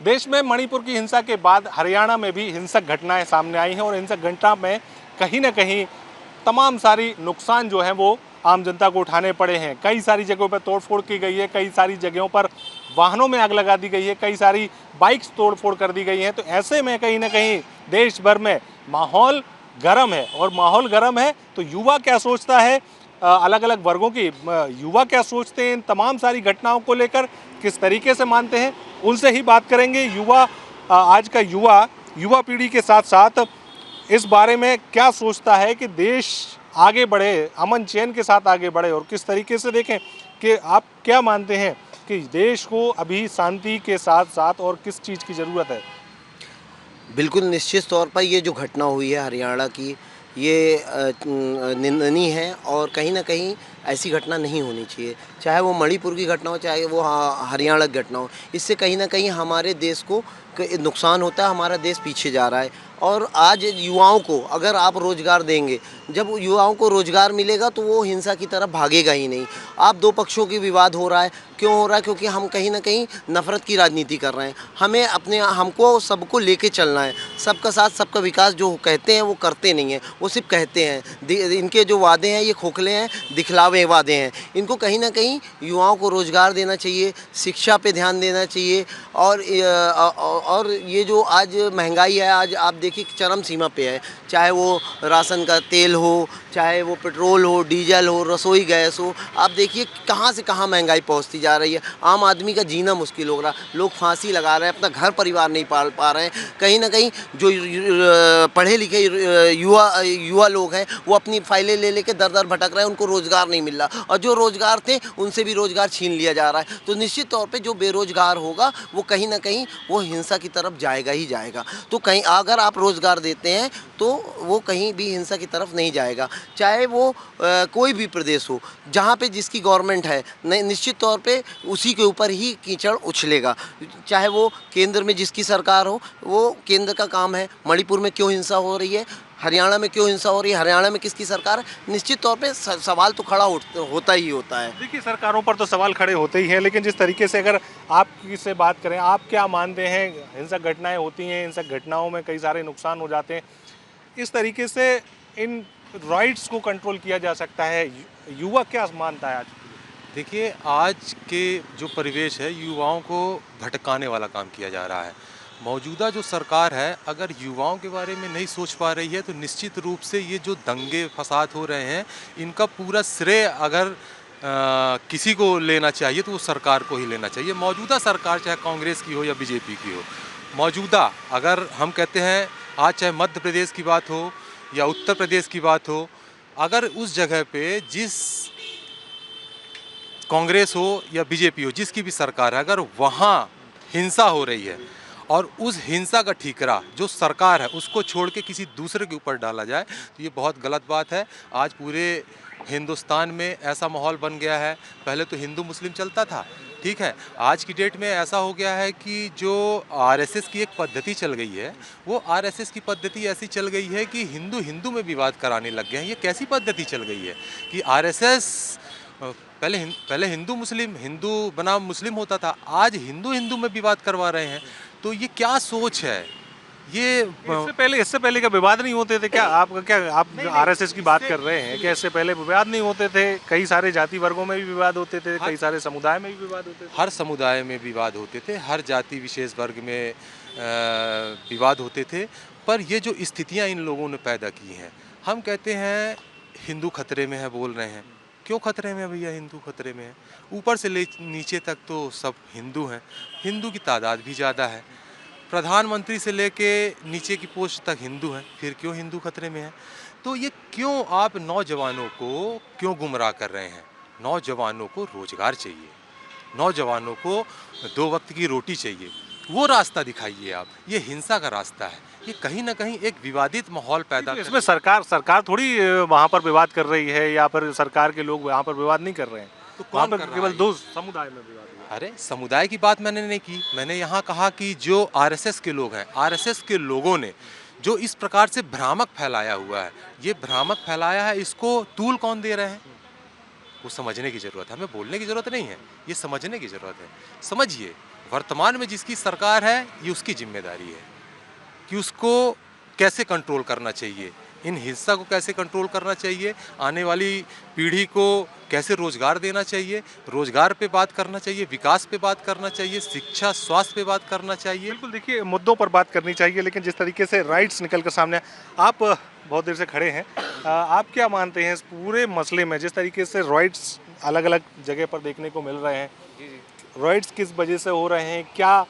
देश में मणिपुर की हिंसा के बाद हरियाणा में भी हिंसक घटनाएं सामने आई हैं और हिंसक घटना में कहीं ना कहीं तमाम सारी नुकसान जो है वो आम जनता को उठाने पड़े हैं। कई सारी जगहों पर तोड़फोड़ की गई है, कई सारी जगहों पर वाहनों में आग लगा दी गई है, कई सारी बाइक्स तोड़फोड़ कर दी गई हैं। तो ऐसे में कहीं ना कहीं देश भर में माहौल गर्म है और माहौल गर्म है तो युवा क्या सोचता है, अलग अलग वर्गों की युवा क्या सोचते हैं इन तमाम सारी घटनाओं को लेकर, किस तरीके से मानते हैं, उनसे ही बात करेंगे। आज का युवा पीढ़ी के साथ साथ इस बारे में क्या सोचता है कि देश आगे बढ़े, अमन चैन के साथ आगे बढ़े और किस तरीके से देखें कि आप क्या मानते हैं कि देश को अभी शांति के साथ साथ और किस चीज़ की ज़रूरत है। बिल्कुल निश्चित तौर पर ये जो घटना हुई है हरियाणा की, ये निंदनीय है और कहीं न कहीं ऐसी घटना नहीं होनी चाहिए। चाहे वो मणिपुर की घटना हो, चाहे वो हरियाणा की घटना हो। इससे कहीं न कहीं हमारे देश को नुकसान होता है, हमारा देश पीछे जा रहा है। और आज युवाओं को अगर आप रोज़गार देंगे, जब युवाओं को रोज़गार मिलेगा तो वो हिंसा की तरफ भागेगा ही नहीं। आप दो पक्षों की विवाद हो रहा है, क्यों हो रहा है? क्योंकि हम कहीं न कहीं नफ़रत की राजनीति कर रहे हैं। हमको सबको लेके चलना है, सबका साथ सबका विकास जो कहते हैं वो करते नहीं हैं, वो सिर्फ कहते हैं। इनके जो वादे हैं ये खोखले हैं, दिखलावे वादे हैं। इनको कहीं न कहीं युवाओं को रोज़गार देना चाहिए, शिक्षा पे ध्यान देना चाहिए। और ये जो आज महंगाई है, आज आप देखिए चरम सीमा पे है। चाहे वो राशन का तेल हो, चाहे वो पेट्रोल हो, डीजल हो, रसोई गैस हो, आप देखिए कहाँ से कहाँ महंगाई पहुँचती जा रही है। आम आदमी का जीना मुश्किल हो रहा है, लोग फांसी लगा रहे हैं, अपना घर परिवार नहीं पाल पा रहे हैं। कहीं ना कहीं जो पढ़े लिखे युवा लोग हैं वो अपनी फाइलें ले लेके दर दर भटक रहे हैं, उनको रोज़गार नहीं मिल रहा और जो रोज़गार थे उनसे भी रोज़गार छीन लिया जा रहा है। तो निश्चित तौर पे जो बेरोज़गार होगा वो कहीं ना कहीं वो हिंसा की तरफ जाएगा ही जाएगा। तो कहीं अगर आप रोज़गार देते हैं तो वो कहीं भी हिंसा की तरफ नहीं जाएगा। चाहे वो कोई भी प्रदेश हो, जहाँ पे जिसकी गवर्नमेंट है, निश्चित तौर पे उसी के ऊपर ही कीचड़ उछलेगा। चाहे वो केंद्र में जिसकी सरकार हो, वो केंद्र का काम है। मणिपुर में क्यों हिंसा हो रही है, हरियाणा में क्यों हिंसा हो रही है, हरियाणा में किसकी सरकार है, निश्चित तौर पे सवाल तो खड़ा होता ही होता है। देखिए, सरकारों पर तो सवाल खड़े होते ही हैं, लेकिन जिस तरीके से अगर आप से बात करें, आप क्या मानते हैं, हिंसक घटनाएं होती हैं, हिंसक घटनाओं में कई सारे नुकसान हो जाते हैं, इस तरीके से इन राइट्स को कंट्रोल किया जा सकता है, युवा क्या मानता है आज? देखिए, आज के जो परिवेश है युवाओं को भटकाने वाला काम किया जा रहा है। मौजूदा जो सरकार है अगर युवाओं के बारे में नहीं सोच पा रही है तो निश्चित रूप से ये जो दंगे फसाद हो रहे हैं इनका पूरा श्रेय अगर किसी को लेना चाहिए तो वो सरकार को ही लेना चाहिए। मौजूदा सरकार चाहे कांग्रेस की हो या बीजेपी की हो, मौजूदा अगर हम कहते हैं आज चाहे मध्य प्रदेश की बात हो या उत्तर प्रदेश की बात हो, अगर उस जगह पे जिस कांग्रेस हो या बीजेपी हो, जिसकी भी सरकार है, अगर वहाँ हिंसा हो रही है और उस हिंसा का ठीकरा जो सरकार है उसको छोड़ के किसी दूसरे के ऊपर डाला जाए तो ये बहुत गलत बात है। आज पूरे हिंदुस्तान में ऐसा माहौल बन गया है, पहले तो हिंदू मुस्लिम चलता था, ठीक है, आज की डेट में ऐसा हो गया है कि जो आरएसएस की एक पद्धति चल गई है, वो आरएसएस की पद्धति ऐसी चल गई है कि हिंदू हिंदू में विवाद कराने लग गए हैं। ये कैसी पद्धति चल गई है कि आरएसएस पहले हिंदू बनाम मुस्लिम होता था, आज हिंदू हिंदू में विवाद करवा रहे हैं। तो ये क्या सोच है? ये इससे पहले क्या विवाद नहीं होते थे क्या? आप आरएसएस की बात कर रहे हैं, क्या इससे पहले विवाद नहीं होते थे? कई सारे जाति वर्गों में भी विवाद होते थे, कई सारे समुदाय में भी विवाद होते थे। हर समुदाय में विवाद होते थे, हर जाति विशेष वर्ग में विवाद होते थे। पर ये जो स्थितियाँ इन लोगों ने पैदा की हैं, हम कहते हैं हिंदू खतरे में है, बोल रहे हैं। क्यों खतरे में है भैया? हिंदू खतरे में है, ऊपर से ले नीचे तक तो सब हिंदू हैं, हिंदू की तादाद भी ज़्यादा है, प्रधानमंत्री से लेके नीचे की पोस्ट तक हिंदू हैं, फिर क्यों हिंदू खतरे में है? तो ये क्यों आप नौजवानों को क्यों गुमराह कर रहे हैं? नौजवानों को रोजगार चाहिए, नौजवानों को 2 वक्त की रोटी चाहिए, वो रास्ता दिखाइए आप। ये हिंसा का रास्ता है, ये कहीं ना कहीं एक विवादित माहौल पैदा तो इसमें सरकार थोड़ी वहाँ पर विवाद कर रही है या फिर सरकार के लोग वहाँ पर विवाद नहीं कर रहे हैं, तो वहाँ कौन पर कर केवल रहा है? 2 समुदाय में विवाद हुआ। अरे समुदाय की बात मैंने नहीं की, मैंने यहाँ कहा कि जो आरएसएस के लोग हैं, आरएसएस के लोगों ने जो इस प्रकार से भ्रामक फैलाया हुआ है, ये भ्रामक फैलाया है, इसको तूल कौन दे रहे हैं वो समझने की ज़रूरत है। हमें बोलने की ज़रूरत नहीं है, ये समझने की ज़रूरत है। समझिए वर्तमान में जिसकी सरकार है ये उसकी जिम्मेदारी है कि उसको कैसे कंट्रोल करना चाहिए, इन हिंसा को कैसे कंट्रोल करना चाहिए, आने वाली पीढ़ी को कैसे रोजगार देना चाहिए, रोजगार पे बात करना चाहिए, विकास पे बात करना चाहिए, शिक्षा स्वास्थ्य पे बात करना चाहिए। बिल्कुल, देखिए मुद्दों पर बात करनी चाहिए, लेकिन जिस तरीके से राइट्स निकल कर सामने आप बहुत देर से खड़े हैं, आप क्या मानते हैं इस पूरे मसले में, जिस तरीके से राइट्स अलग अलग जगह पर देखने को मिल रहे हैं, राइट्स किस वजह से हो रहे हैं, क्या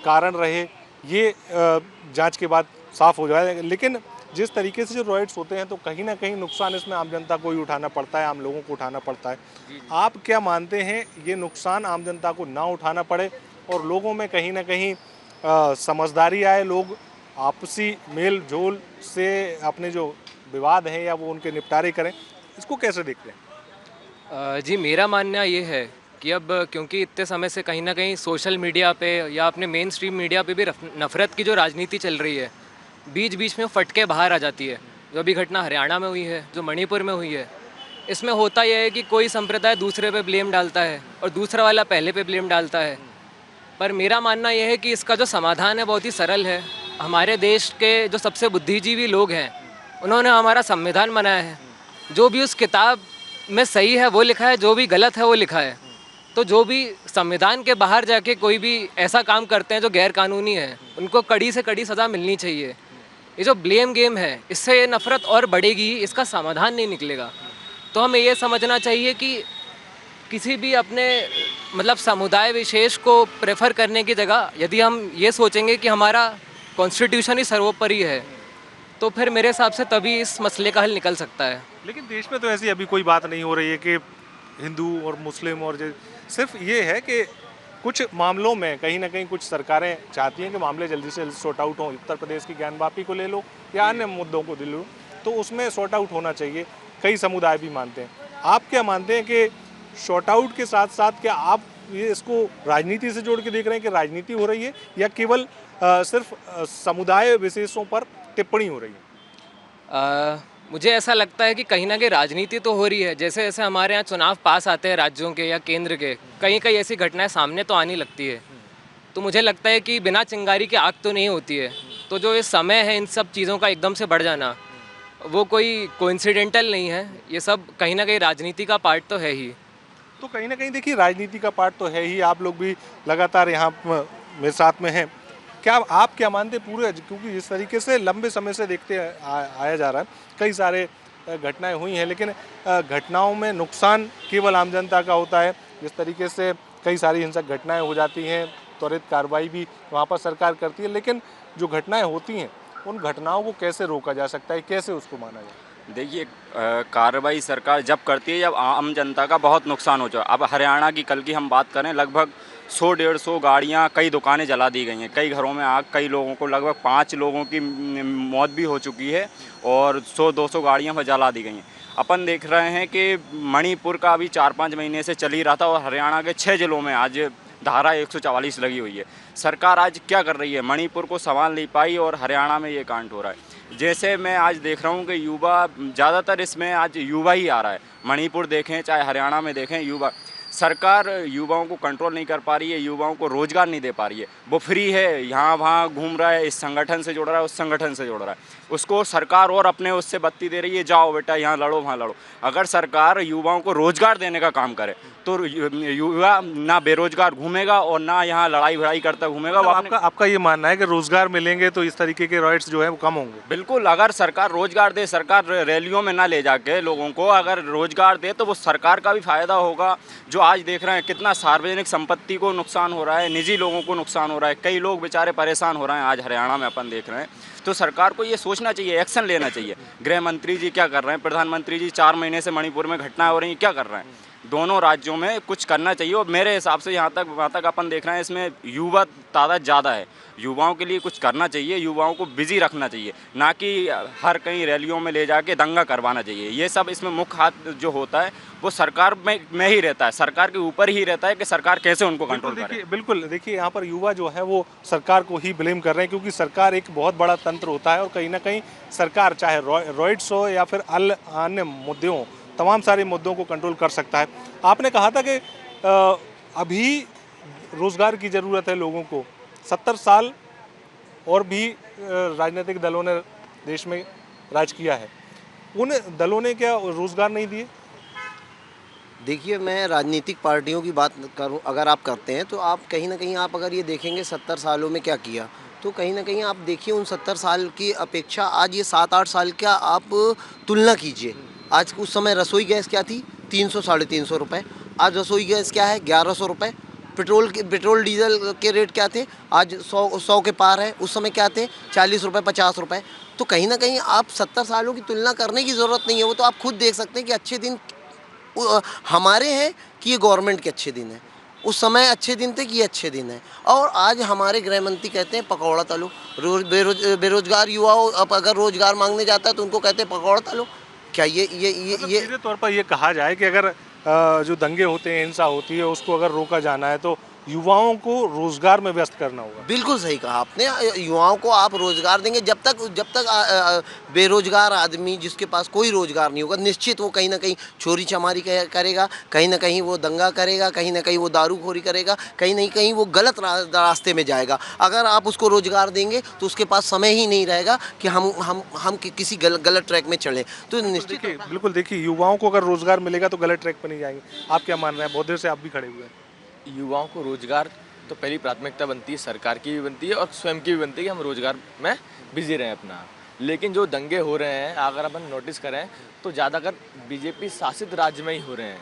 कारण रहे, ये जांच के बाद साफ हो जाए, लेकिन जिस तरीके से जो राइट्स होते हैं तो कहीं ना कहीं नुकसान इसमें आम जनता को ही उठाना पड़ता है, आम लोगों को उठाना पड़ता है। आप क्या मानते हैं ये नुकसान आम जनता को ना उठाना पड़े और लोगों में कहीं ना कहीं समझदारी आए, लोग आपसी मेल जोल से अपने जो विवाद हैं या वो उनके निपटारे करें, इसको कैसे देखते हैं? जी, मेरा मानना ये है कि अब क्योंकि इतने समय से कहीं ना कहीं सोशल मीडिया पे या अपने मेन स्ट्रीम मीडिया पे भी नफ़रत की जो राजनीति चल रही है, बीच बीच में फटके बाहर आ जाती है। जो अभी घटना हरियाणा में हुई है, जो मणिपुर में हुई है, इसमें होता यह है कि कोई संप्रदाय दूसरे पे ब्लेम डालता है और दूसरा वाला पहले पे ब्लेम डालता है। पर मेरा मानना यह है कि इसका जो समाधान है बहुत ही सरल है। हमारे देश के जो सबसे बुद्धिजीवी लोग हैं, उन्होंने हमारा संविधान बनाया है। जो भी उस किताब में सही है वो लिखा है, जो भी गलत है वो लिखा है। तो जो भी संविधान के बाहर जाके कोई भी ऐसा काम करते हैं जो गैर कानूनी है, उनको कड़ी से कड़ी सज़ा मिलनी चाहिए। ये जो ब्लेम गेम है, इससे ये नफ़रत और बढ़ेगी, इसका समाधान नहीं निकलेगा। तो हमें ये समझना चाहिए कि किसी भी अपने मतलब समुदाय विशेष को प्रेफर करने की जगह यदि हम ये सोचेंगे कि हमारा कॉन्स्टिट्यूशन ही सर्वोपरि है, तो फिर मेरे हिसाब से तभी इस मसले का हल निकल सकता है। लेकिन देश में तो ऐसी अभी कोई बात नहीं हो रही है कि हिंदू और मुस्लिम और सिर्फ ये है कि कुछ मामलों में कहीं ना कहीं कुछ सरकारें चाहती हैं कि मामले जल्दी से जल्दी सॉर्ट आउट हों। उत्तर प्रदेश की ज्ञानवापी को ले लो या अन्य मुद्दों को ले लो, तो उसमें सॉर्ट आउट होना चाहिए, कई समुदाय भी मानते हैं। आप क्या मानते हैं कि सॉर्ट आउट के साथ साथ क्या आप ये इसको राजनीति से जोड़ के देख रहे हैं कि राजनीति हो रही है या केवल सिर्फ समुदाय विशेषों पर टिप्पणी हो रही है? मुझे ऐसा लगता है कि कहीं ना कहीं राजनीति तो हो रही है। जैसे जैसे हमारे यहाँ चुनाव पास आते हैं राज्यों के या केंद्र के, कहीं कहीं ऐसी घटनाएं सामने तो आने लगती है। तो मुझे लगता है कि बिना चिंगारी की आग तो नहीं होती है। तो जो ये समय है इन सब चीज़ों का एकदम से बढ़ जाना, वो कोई कोइंसिडेंटल नहीं है। ये सब कहीं ना कहीं राजनीति का पार्ट तो है ही। तो कहीं ना कहीं देखिए राजनीति का पार्ट तो है ही। आप लोग भी लगातार यहाँ मेरे साथ में हैं, क्या आप क्या मानते पूरे, क्योंकि इस तरीके से लंबे समय से देखते आया जा रहा है, कई सारे घटनाएं हुई हैं, लेकिन घटनाओं में नुकसान केवल आम जनता का होता है। जिस तरीके से कई सारी हिंसक घटनाएं हो जाती हैं, त्वरित कार्रवाई भी वहाँ पर सरकार करती है, लेकिन जो घटनाएं होती हैं उन घटनाओं को कैसे रोका जा सकता है, कैसे उसको माना जाए? देखिए, कार्रवाई सरकार जब करती है जब आम जनता का बहुत नुकसान हो जाए। अब हरियाणा की कल की हम बात करें, लगभग 100-150 गाड़ियाँ, कई दुकानें जला दी गई हैं, कई घरों में आग, कई लोगों को लगभग 5 लोगों की मौत भी हो चुकी है और 100-200 गाड़ियाँ जला दी गई हैं। अपन देख रहे हैं कि मणिपुर का अभी 4-5 महीने से चल ही रहा था और हरियाणा के 6 ज़िलों में आज धारा 144 लगी हुई है। सरकार आज क्या कर रही है, मणिपुर को संभाल नहीं पाई और हरियाणा में ये कांड हो रहा है। जैसे मैं आज देख रहा हूँ कि युवा ज़्यादातर इसमें आज युवा ही आ रहा है। मणिपुर देखें चाहे हरियाणा में देखें, युवा, सरकार युवाओं को कंट्रोल नहीं कर पा रही है, युवाओं को रोजगार नहीं दे पा रही है। वो फ्री है, यहाँ वहाँ घूम रहा है, इस संगठन से जुड़ रहा है, उस संगठन से जुड़ रहा है, उसको सरकार और अपने उससे बत्ती दे रही है, जाओ बेटा यहाँ लड़ो वहाँ लड़ो। अगर सरकार युवाओं को रोजगार देने का काम करे तो युवा ना बेरोजगार घूमेगा और ना यहाँ लड़ाई भिड़ाई करता घूमेगा। मतलब आपका ये मानना है कि रोजगार मिलेंगे तो इस तरीके के राइट्स जो है वो कम होंगे? बिल्कुल, अगर सरकार रोजगार दे, सरकार रैलियों में ना ले जाके लोगों को अगर रोजगार दे तो वो सरकार का भी फायदा होगा। जो आज देख रहे हैं कितना सार्वजनिक संपत्ति को नुकसान हो रहा है, निजी लोगों को नुकसान हो रहा है, कई लोग बेचारे परेशान हो रहे हैं आज हरियाणा में अपन देख रहे हैं। तो सरकार को ये सोचना चाहिए, एक्शन लेना चाहिए। गृह मंत्री जी क्या कर रहे हैं, प्रधानमंत्री जी 4 महीने से मणिपुर में घटनाएं हो रही हैं, क्या कर रहे हैं? दोनों राज्यों में कुछ करना चाहिए। और मेरे हिसाब से वहाँ तक अपन देख रहे हैं इसमें युवा तादाद ज़्यादा है, युवाओं के लिए कुछ करना चाहिए, युवाओं को बिजी रखना चाहिए, ना कि हर कहीं रैलियों में ले जाके दंगा करवाना चाहिए। ये सब इसमें मुख्य हाथ जो होता है वो सरकार में ही रहता है, सरकार के ऊपर ही रहता है कि सरकार कैसे उनको कंट्रोल करे। बिल्कुल, देखिए यहाँ पर युवा जो है वो सरकार को ही ब्लेम कर रहे हैं, क्योंकि सरकार एक बहुत बड़ा तंत्र होता है और कहीं ना कहीं सरकार चाहे रॉयट्स हो या फिर अन्य मुद्दे हों, तमाम सारे मुद्दों को कंट्रोल कर सकता है। आपने कहा था कि अभी रोज़गार की ज़रूरत है लोगों को। 70 साल और भी राजनीतिक दलों ने देश में राज किया है, उन दलों ने क्या रोज़गार नहीं दिए? देखिए, मैं राजनीतिक पार्टियों की बात करूं, अगर आप करते हैं तो आप कहीं ना कहीं आप अगर ये देखेंगे 70 सालों में क्या किया, तो कहीं ना कहीं आप देखिए उन 70 साल की अपेक्षा आज ये 7-8 साल का आप तुलना कीजिए। आज उस समय रसोई गैस क्या थी? 300 साढ़े 300 रुपये। आज रसोई गैस क्या है? 1100 रुपये। पेट्रोल डीजल के रेट क्या थे? आज 100 के पार है। उस समय क्या थे? 40 रुपये 50 रुपये। तो कहीं ना कहीं आप 70 सालों की तुलना करने की ज़रूरत नहीं है। वो तो आप खुद देख सकते हैं कि अच्छे दिन हमारे हैं कि ये गवर्नमेंट के अच्छे दिन हैं। उस समय अच्छे दिन थे कि ये अच्छे दिन हैं। और आज हमारे गृह मंत्री कहते हैं पकौड़ा तलो। बेरोजगार युवाओं अब अगर रोजगार मांगने जाता है तो उनको कहते हैं पकौड़ा तलो। क्या मतलब ये सीधे तौर पर ये कहा जाए कि अगर जो दंगे होते हैं, हिंसा होती है, उसको अगर रोका जाना है तो युवाओं को रोजगार में व्यस्त करना होगा। बिल्कुल सही कहा आपने। युवाओं को आप रोजगार देंगे, जब तक बेरोजगार आदमी जिसके पास कोई रोजगार नहीं होगा, निश्चित वो कहीं ना कहीं चोरी चमारी करेगा, कहीं ना कहीं वो दंगा करेगा, कहीं ना कहीं वो दारूखोरी करेगा, कहीं ना कहीं वो गलत रास्ते में जाएगा। अगर आप उसको रोजगार देंगे तो उसके पास समय ही नहीं रहेगा कि हम किसी गलत ट्रैक में चलें। तो निश्चित बिल्कुल देखिए, युवाओं को अगर रोजगार मिलेगा तो गलत ट्रैक पर नहीं जाएंगे। आप क्या मान रहे हैं? बहुत देर से आप भी खड़े हुए हैं। युवाओं को रोजगार तो पहली प्राथमिकता बनती है, सरकार की भी बनती है और स्वयं की भी बनती है कि हम रोजगार में बिजी रहें अपना। लेकिन जो दंगे हो रहे हैं, अगर अपन नोटिस करें तो ज़्यादातर बीजेपी शासित राज्य में ही हो रहे हैं।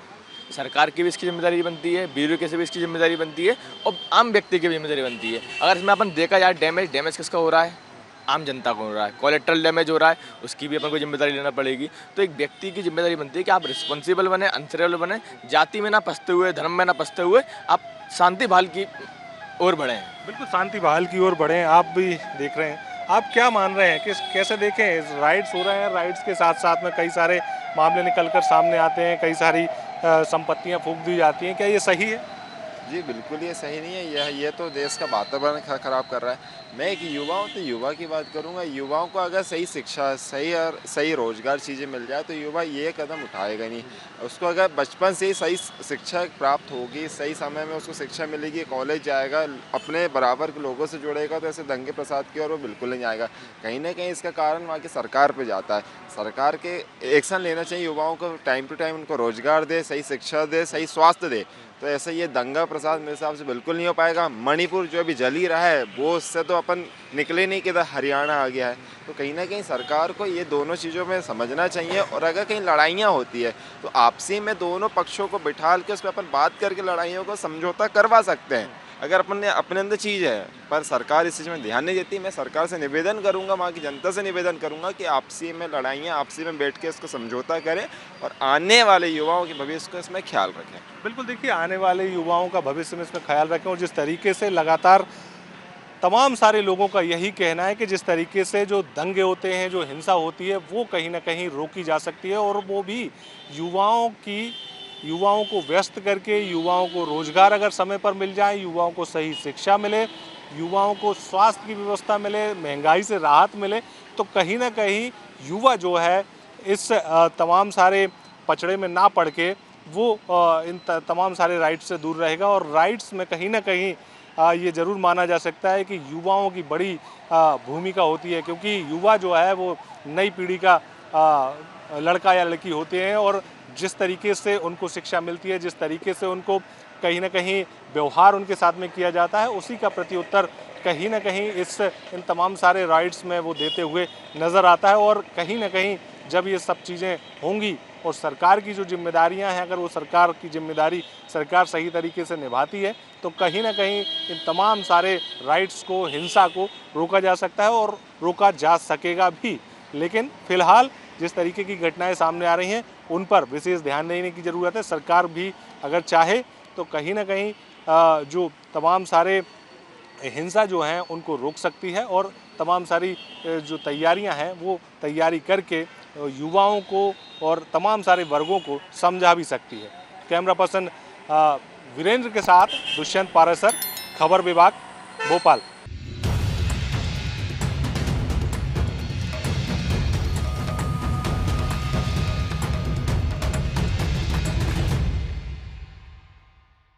सरकार की भी इसकी जिम्मेदारी बनती है, ब्यूरो की भी इसकी जिम्मेदारी बनती है और आम व्यक्ति की भी जिम्मेदारी बनती है। अगर इसमें अपन देखा जाए डैमेज किसका हो रहा है? आम जनता को हो रहा है। कोलेट्रल डैमेज हो रहा है, उसकी भी अपन को जिम्मेदारी लेना पड़ेगी। तो एक व्यक्ति की जिम्मेदारी बनती है कि आप रिस्पॉन्सिबल बने, आंसरेबल बने, जाति में ना फंसते हुए, धर्म में ना फंसते हुए आप शांति बहाल की ओर बढ़ें। बिल्कुल शांति बहाल की ओर बढ़ें। आप भी देख रहे हैं, आप क्या मान रहे हैं कि कैसे देखें? राइट्स हो रहे हैं, राइट्स के साथ साथ में कई सारे मामले निकल कर सामने आते हैं, कई सारी संपत्तियां फूंक दी जाती हैं। क्या ये सही है? जी बिल्कुल ये सही नहीं है। ये तो देश का वातावरण खराब कर रहा है। मैं एक युवा हूँ तो युवा की बात करूँगा। युवाओं को अगर सही शिक्षा, सही रोजगार चीज़ें मिल जाए तो युवा ये कदम उठाएगा नहीं। उसको अगर बचपन से ही सही शिक्षा प्राप्त होगी, सही समय में उसको शिक्षा मिलेगी, कॉलेज जाएगा, अपने बराबर के लोगों से जुड़ेगा, तो ऐसे दंगे प्रसाद की ओर वो बिल्कुल नहीं जाएगा। कहीं ना कहीं इसका कारण वहाँ की सरकार पे जाता है। सरकार के एक्शन लेना चाहिए, युवाओं को टाइम टू टाइम उनको रोजगार दे, सही शिक्षा दे, सही स्वास्थ्य दे। तो ऐसे ये दंगा प्रसाद मेरे हिसाब से बिल्कुल नहीं हो पाएगा। मणिपुर जो अभी जल ही रहा है वो उससे तो अपन निकले नहीं कि हरियाणा आ गया है। तो कहीं ना कहीं सरकार को ये दोनों चीज़ों में समझना चाहिए। और अगर कहीं लड़ाइयाँ होती है तो आपसी में दोनों पक्षों को बिठाल के उस पर अपन बात करके लड़ाइयों को समझौता करवा सकते हैं, अगर अपने अंदर चीज़ है। पर सरकार इस चीज़ में ध्यान नहीं देती। मैं सरकार से निवेदन करूंगा, वहाँ की जनता से निवेदन करूंगा कि आपसी में लड़ाइयाँ आपसी में बैठ के इसको समझौता करें और आने वाले युवाओं के भविष्य को इसमें ख्याल रखें। बिल्कुल देखिए, आने वाले युवाओं का भविष्य में इसमें ख्याल रखें। और जिस तरीके से लगातार तमाम सारे लोगों का यही कहना है कि जिस तरीके से जो दंगे होते हैं, जो हिंसा होती है, वो कहीं ना कहीं रोकी जा सकती है। और वो भी युवाओं को व्यस्त करके, युवाओं को रोजगार अगर समय पर मिल जाए, युवाओं को सही शिक्षा मिले, युवाओं को स्वास्थ्य की व्यवस्था मिले, महंगाई से राहत मिले, तो कहीं ना कहीं युवा जो है इस तमाम सारे पचड़े में ना पड़ के वो इन तमाम सारे राइट्स से दूर रहेगा। और राइट्स में कहीं ना कहीं ये ज़रूर माना जा सकता है कि युवाओं की बड़ी भूमिका होती है, क्योंकि युवा जो है वो नई पीढ़ी का लड़का या लड़की होते हैं। और जिस तरीके से उनको शिक्षा मिलती है, जिस तरीके से उनको कहीं ना कहीं व्यवहार उनके साथ में किया जाता है, उसी का प्रत्युत्तर कहीं ना कहीं इन तमाम सारे राइट्स में वो देते हुए नज़र आता है। और कहीं ना कहीं जब ये सब चीज़ें होंगी और सरकार की जो जिम्मेदारियां हैं, अगर वो सरकार की जिम्मेदारी सरकार सही तरीके से निभाती है, तो कहीं ना कहीं इन तमाम सारे राइट्स को, हिंसा को रोका जा सकता है और रोका जा सकेगा भी। लेकिन फ़िलहाल जिस तरीके की घटनाएं सामने आ रही हैं, उन पर विशेष ध्यान देने की ज़रूरत है। सरकार भी अगर चाहे तो कहीं ना कहीं जो तमाम सारे हिंसा जो हैं उनको रोक सकती है और तमाम सारी जो तैयारियां हैं वो तैयारी करके युवाओं को और तमाम सारे वर्गों को समझा भी सकती है। कैमरा पर्सन वीरेंद्र के साथ दुष्यंत पारासर, खबर विभाग, भोपाल।